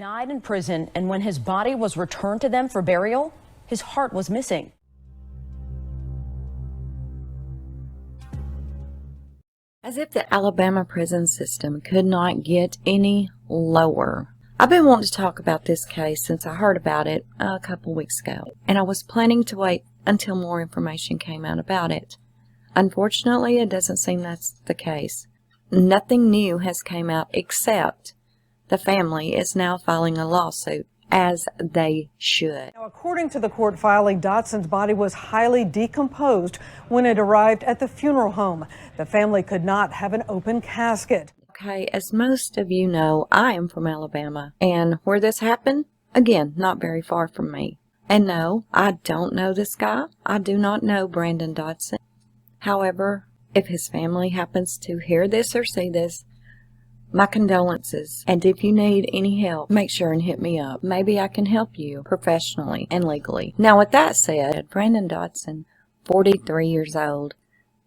died in prison, and when his body was returned to them for burial, his heart was missing. As if the Alabama prison system could not get any lower. I've been wanting to talk about this case since I heard about it a couple weeks ago, and I was planning to wait until more information came out about it. Unfortunately, it doesn't seem that's the case. Nothing new has come out except the family is now filing a lawsuit, as they should. Now, according to the court filing, Dotson's body was highly decomposed when it arrived at the funeral home. The family could not have an open casket. Okay, as most of you know, I am from Alabama, and where this happened, again, not very far from me. And no, I don't know this guy. I do not know Brandon Dotson. However, if his family happens to hear this or see this, my condolences, and if you need any help, make sure and hit me up. Maybe I can help you professionally and legally. Now, with that said, Brandon Dotson, 43 years old,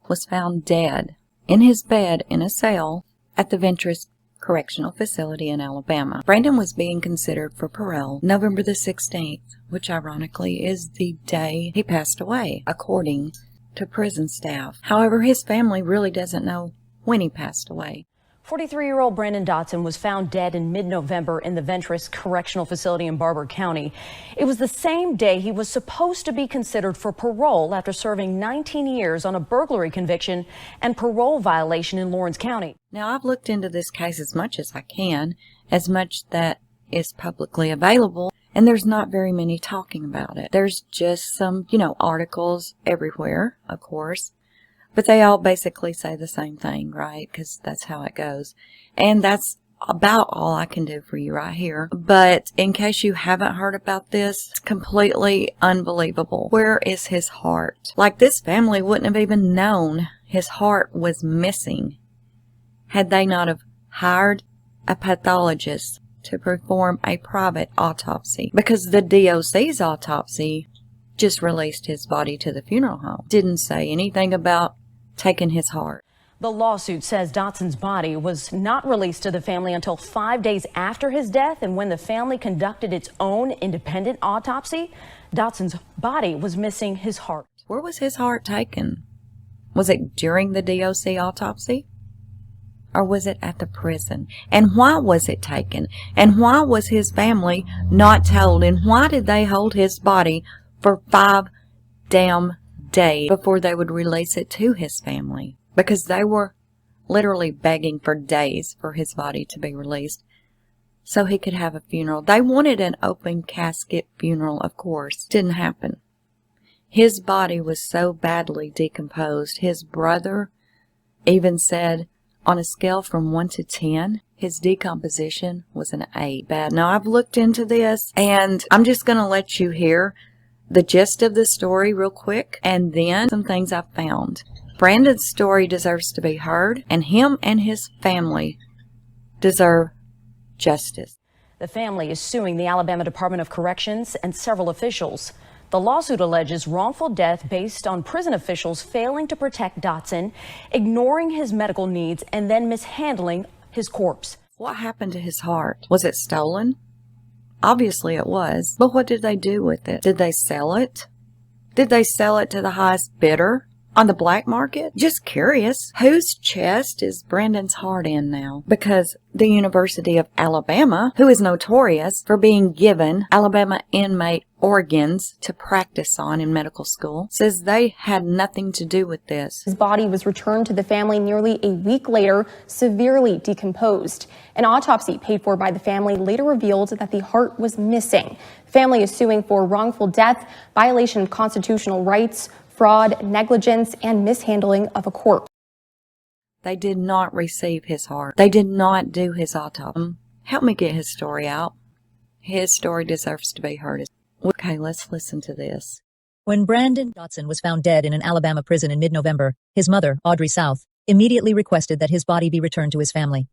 was found dead in his bed in a cell at the Ventress Correctional Facility in Alabama. Brandon was being considered for parole November the 16th, which ironically is the day he passed away, according to prison staff. However, his family really doesn't know when he passed away. 43-year-old Brandon Dotson was found dead in mid-November in the Ventress Correctional Facility in Barber County. It was the same day he was supposed to be considered for parole after serving 19 years on a burglary conviction and parole violation in Lawrence County. Now, I've looked into this case as much as I can, as much that is publicly available, and there's not very many talking about it. There's just some, articles everywhere, of course. But they all basically say the same thing, right? Because that's how it goes. And that's about all I can do for you right here. But in case you haven't heard about this, it's completely unbelievable. Where is his heart? Like, this family wouldn't have even known his heart was missing had they not have hired a pathologist to perform a private autopsy. Because the DOC's autopsy just released his body to the funeral home. Didn't say anything about taking his heart. The lawsuit says Dotson's body was not released to the family until 5 days after his death, and when the family conducted its own independent autopsy, Dotson's body was missing his heart. Where was his heart taken? Was it during the DOC autopsy? Or was it at the prison? And why was it taken? And why was his family not told? And why did they hold his body for 5 damn days before they would release it to his family? Because they were literally begging for days for his body to be released so he could have a funeral. They wanted an open casket funeral, of course. Didn't happen. His body was so badly decomposed. His brother even said on a scale from 1 to 10, his decomposition was an 8. Bad. Now, I've looked into this, and I'm just going to let you hear the gist of the story real quick, and then some things I've found. Brandon's story deserves to be heard, and him and his family deserve justice. The family is suing the Alabama Department of Corrections and several officials. The lawsuit alleges wrongful death based on prison officials failing to protect Dotson, ignoring his medical needs, and then mishandling his corpse. What happened to his heart? Was it stolen? Obviously it was, but what did they do with it? Did they sell it? Did they sell it to the highest bidder on the black market? Just curious. Whose chest is Brandon's heart in now? Because the University of Alabama, who is notorious for being given Alabama inmate organs to practice on in medical school, says they had nothing to do with this. His body was returned to the family nearly a week later, severely decomposed. An autopsy paid for by the family later revealed that the heart was missing. The family is suing for wrongful death, violation of constitutional rights, fraud, negligence, and mishandling of a corpse. They did not receive his heart. They did not do his autopsy. Help me get his story out. His story deserves to be heard. Okay, let's listen to this. When Brandon Dotson was found dead in an Alabama prison in mid-November, his mother, Audrey South, immediately requested that his body be returned to his family.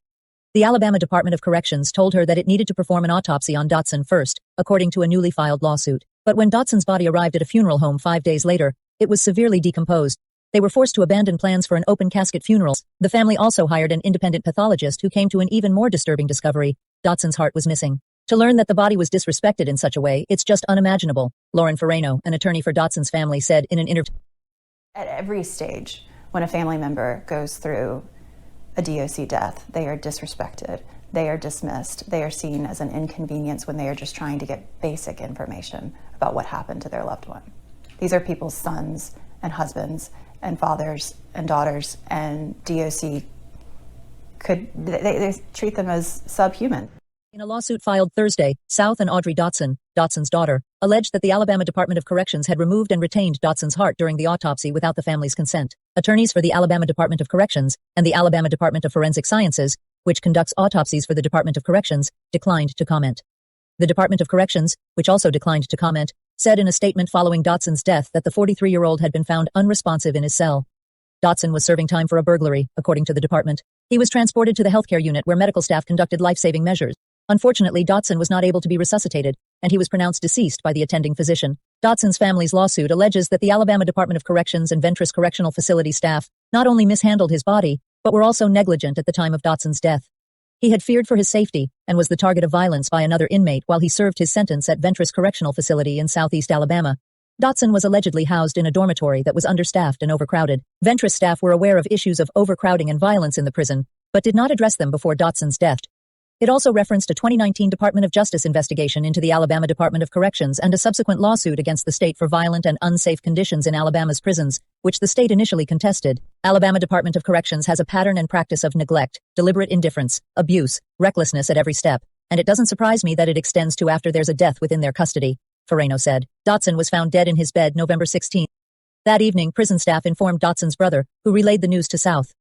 The Alabama Department of Corrections told her that it needed to perform an autopsy on Dotson first, according to a newly filed lawsuit. But when Dotson's body arrived at a funeral home 5 days later, it was severely decomposed. They were forced to abandon plans for an open casket funeral. The family also hired an independent pathologist who came to an even more disturbing discovery. Dotson's heart was missing. To learn that the body was disrespected in such a way, it's just unimaginable, Lauren Ferrano, an attorney for Dotson's family, said in an interview. At every stage, when a family member goes through a DOC death, they are disrespected, they are dismissed, they are seen as an inconvenience when they are just trying to get basic information about what happened to their loved one. These are people's sons and husbands and fathers and daughters, and DOC they treat them as subhuman. In a lawsuit filed Thursday, South and Audrey Dotson, Dotson's daughter, alleged that the Alabama Department of Corrections had removed and retained Dotson's heart during the autopsy without the family's consent. Attorneys for the Alabama Department of Corrections and the Alabama Department of Forensic Sciences, which conducts autopsies for the Department of Corrections, declined to comment. The Department of Corrections, which also declined to comment, said in a statement following Dotson's death that the 43-year-old had been found unresponsive in his cell. Dotson was serving time for a burglary, according to the department. He was transported to the healthcare unit where medical staff conducted life-saving measures. Unfortunately, Dotson was not able to be resuscitated, and he was pronounced deceased by the attending physician. Dotson's family's lawsuit alleges that the Alabama Department of Corrections and Ventress Correctional Facility staff not only mishandled his body, but were also negligent at the time of Dotson's death. He had feared for his safety and was the target of violence by another inmate while he served his sentence at Ventress Correctional Facility in southeast Alabama. Dotson was allegedly housed in a dormitory that was understaffed and overcrowded. Ventress staff were aware of issues of overcrowding and violence in the prison, but did not address them before Dotson's death. It also referenced a 2019 Department of Justice investigation into the Alabama Department of Corrections and a subsequent lawsuit against the state for violent and unsafe conditions in Alabama's prisons, which the state initially contested. Alabama Department of Corrections has a pattern and practice of neglect, deliberate indifference, abuse, recklessness at every step, and it doesn't surprise me that it extends to after there's a death within their custody, Ferrano said. Dotson was found dead in his bed November 16. That evening, prison staff informed Dotson's brother, who relayed the news to South.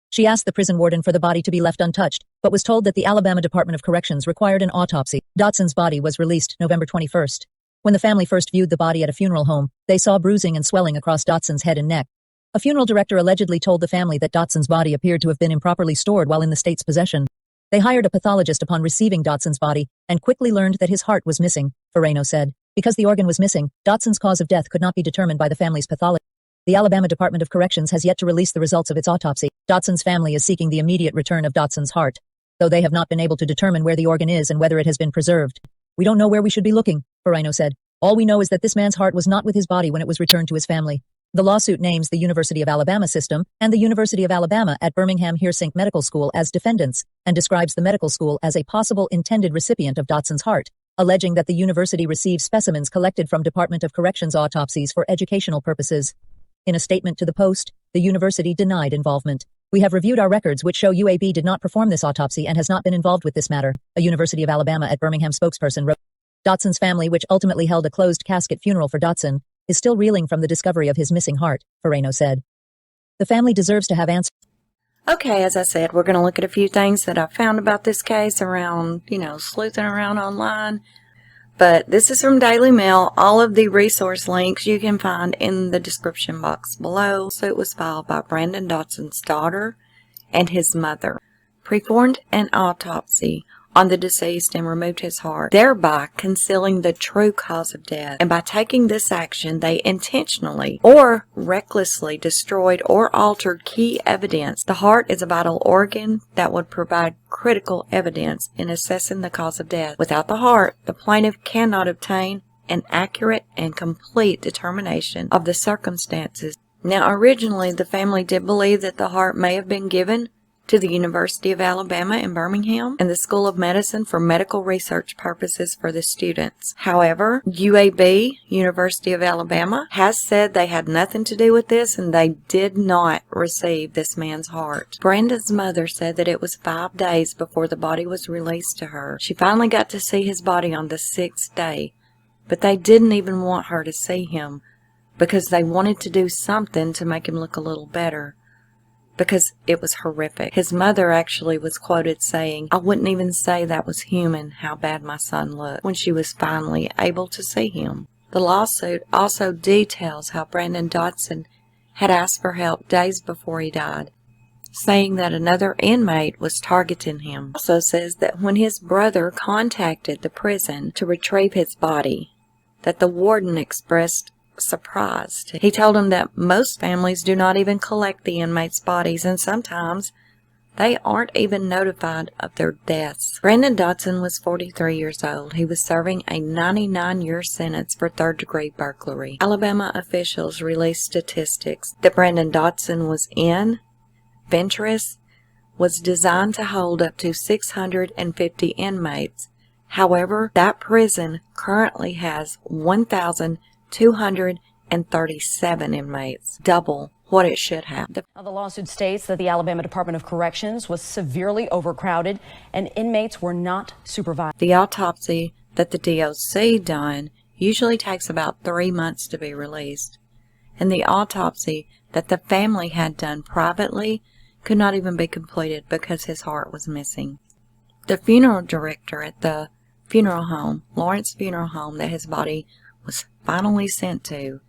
She asked the prison warden for the body to be left untouched, but was told that the Alabama Department of Corrections required an autopsy. Dotson's body was released November 21st. When the family first viewed the body at a funeral home, they saw bruising and swelling across Dotson's head and neck. A funeral director allegedly told the family that Dotson's body appeared to have been improperly stored while in the state's possession. They hired a pathologist upon receiving Dotson's body and quickly learned that his heart was missing, Ferrano said. Because the organ was missing, Dotson's cause of death could not be determined by the family's pathologist. The Alabama Department of Corrections has yet to release the results of its autopsy. Dotson's family is seeking the immediate return of Dotson's heart, though they have not been able to determine where the organ is and whether it has been preserved. We don't know where we should be looking, Ferrano said. All we know is that this man's heart was not with his body when it was returned to his family. The lawsuit names the University of Alabama system and the University of Alabama at Birmingham Hersink Medical School as defendants and describes the medical school as a possible intended recipient of Dotson's heart, alleging that the university received specimens collected from Department of Corrections autopsies for educational purposes. In a statement to the Post, the university denied involvement. We have reviewed our records which show UAB did not perform this autopsy and has not been involved with this matter, a University of Alabama at Birmingham spokesperson wrote. Dotson's family, which ultimately held a closed casket funeral for Dotson, is still reeling from the discovery of his missing heart, Ferrano said. The family deserves to have answers. Okay, as I said, we're going to look at a few things that I found about this case around, sleuthing around online. But this is from Daily Mail. All of the resource links you can find in the description box below. So it was filed by Brandon Dotson's daughter and his mother. Performed an autopsy on the deceased and removed his heart, thereby concealing the true cause of death. And by taking this action, they intentionally or recklessly destroyed or altered key evidence. The heart is a vital organ that would provide critical evidence in assessing the cause of death. Without the heart, the plaintiff cannot obtain an accurate and complete determination of the circumstances. Now, originally, the family did believe that the heart may have been given to the University of Alabama in Birmingham and the School of Medicine for medical research purposes for the students. However, UAB, University of Alabama, has said they had nothing to do with this and they did not receive this man's heart. Brandon's mother said that it was 5 days before the body was released to her. She finally got to see his body on the 6th day, but they didn't even want her to see him because they wanted to do something to make him look a little better, because it was horrific. His mother actually was quoted saying, "I wouldn't even say that was human, how bad my son looked," when she was finally able to see him. The lawsuit also details how Brandon Dotson had asked for help days before he died, saying that another inmate was targeting him. It also says that when his brother contacted the prison to retrieve his body, that the warden expressed surprised. He told him that most families do not even collect the inmates' bodies, and sometimes They aren't even notified of their deaths. Brandon Dotson was 43 years old. He was serving a 99-year sentence for third-degree burglary. Alabama officials released statistics that Brandon Dotson was in. Ventress was designed to hold up to 650 inmates. However, that prison currently has 1,237 inmates, double what it should have. Now, the lawsuit states that the Alabama Department of Corrections was severely overcrowded and inmates were not supervised. The autopsy that the DOC done usually takes about 3 months to be released, and the autopsy that the family had done privately could not even be completed because his heart was missing. The funeral director at the funeral home, Lawrence Funeral Home, that his body was finally sent to,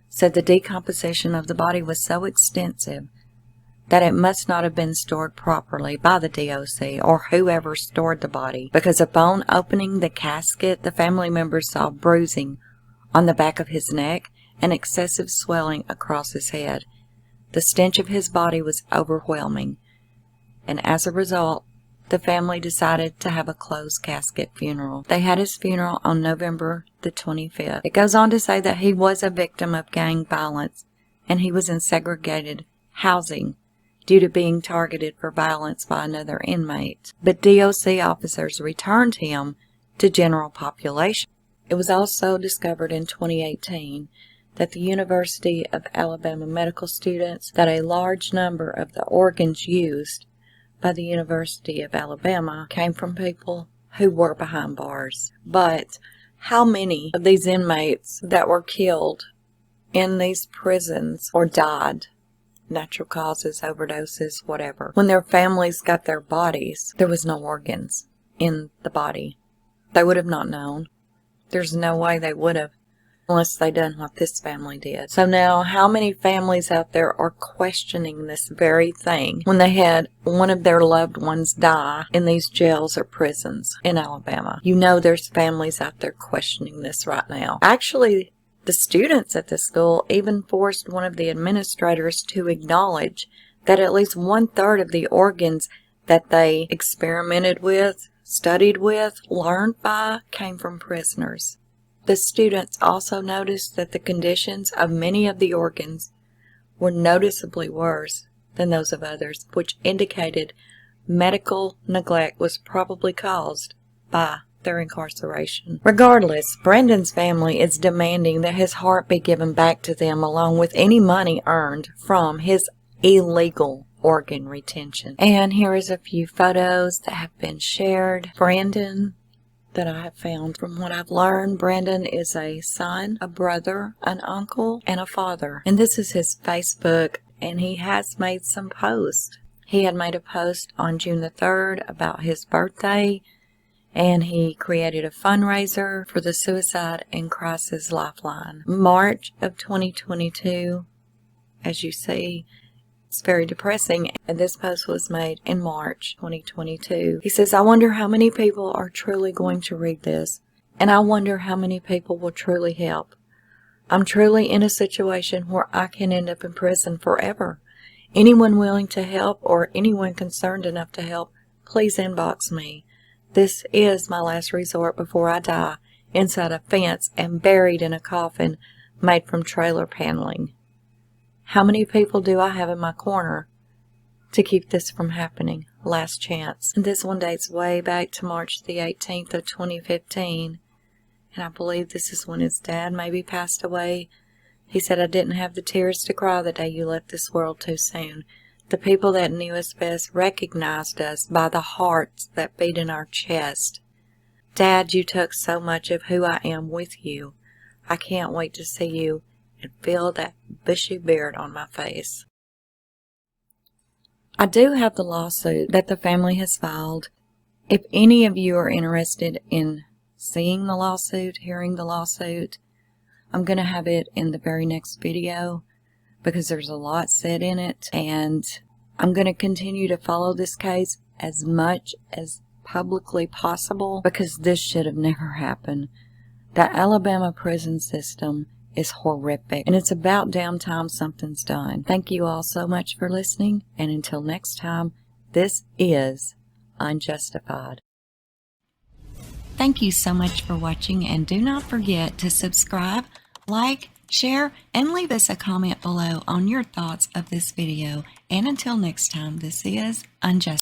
said the decomposition of the body was so extensive that it must not have been stored properly by the DOC or whoever stored the body, because upon opening the casket, the family members saw bruising on the back of his neck and excessive swelling across his head. The stench of his body was overwhelming, and as a result, the family decided to have a closed casket funeral. They had his funeral on November the 25th. It goes on to say that he was a victim of gang violence and he was in segregated housing due to being targeted for violence by another inmate. But DOC officers returned him to general population. It was also discovered in 2018 that the University of Alabama medical students, that a large number of the organs used by the University of Alabama came from people who were behind bars. But how many of these inmates that were killed in these prisons or died, natural causes, overdoses, whatever, when their families got their bodies, there was no organs in the body? They would have not known. There's no way they would have, unless they done what this family did. So now, how many families out there are questioning this very thing when they had one of their loved ones die in these jails or prisons in Alabama? You know there's families out there questioning this right now. Actually, the students at the school even forced one of the administrators to acknowledge that at least 1/3 of the organs that they experimented with, studied with, learned by, came from prisoners. The students also noticed that the conditions of many of the organs were noticeably worse than those of others, which indicated medical neglect was probably caused by their incarceration. Regardless, Brandon's family is demanding that his heart be given back to them along with any money earned from his illegal organ retention. And here is a few photos that have been shared. Brandon, that I have found. From what I've learned, Brandon is a son, a brother, an uncle, and a father. And this is his Facebook, and he has made some posts. He had made a post on June the 3rd about his birthday, and he created a fundraiser for the Suicide and Crisis Lifeline. March of 2022, as you see, it's very depressing, and this post was made in March 2022. He says, I wonder how many people are truly going to read this, and I wonder how many people will truly help. I'm truly in a situation where I can end up in prison forever. Anyone willing to help or anyone concerned enough to help, please inbox me. This is my last resort before I die, inside a fence and buried in a coffin made from trailer paneling. How many people do I have in my corner to keep this from happening? Last chance. And this one dates way back to March the 18th of 2015. And I believe this is when his dad maybe passed away. He said, I didn't have the tears to cry the day you left this world too soon. The people that knew us best recognized us by the hearts that beat in our chest. Dad, you took so much of who I am with you. I can't wait to see you and feel that bushy beard on my face. I do have the lawsuit that the family has filed. If any of you are interested in seeing the lawsuit, hearing the lawsuit, I'm going to have it in the very next video because there's a lot said in it, and I'm going to continue to follow this case as much as publicly possible because this should have never happened. The Alabama prison system is horrific, and it's about damn time something's done. Thank you all so much for listening, and until next time, This is Unjustified. Thank you so much for watching, and do not forget to subscribe, like, share, and leave us a comment below on your thoughts of this video. And until next time, this is Unjustified.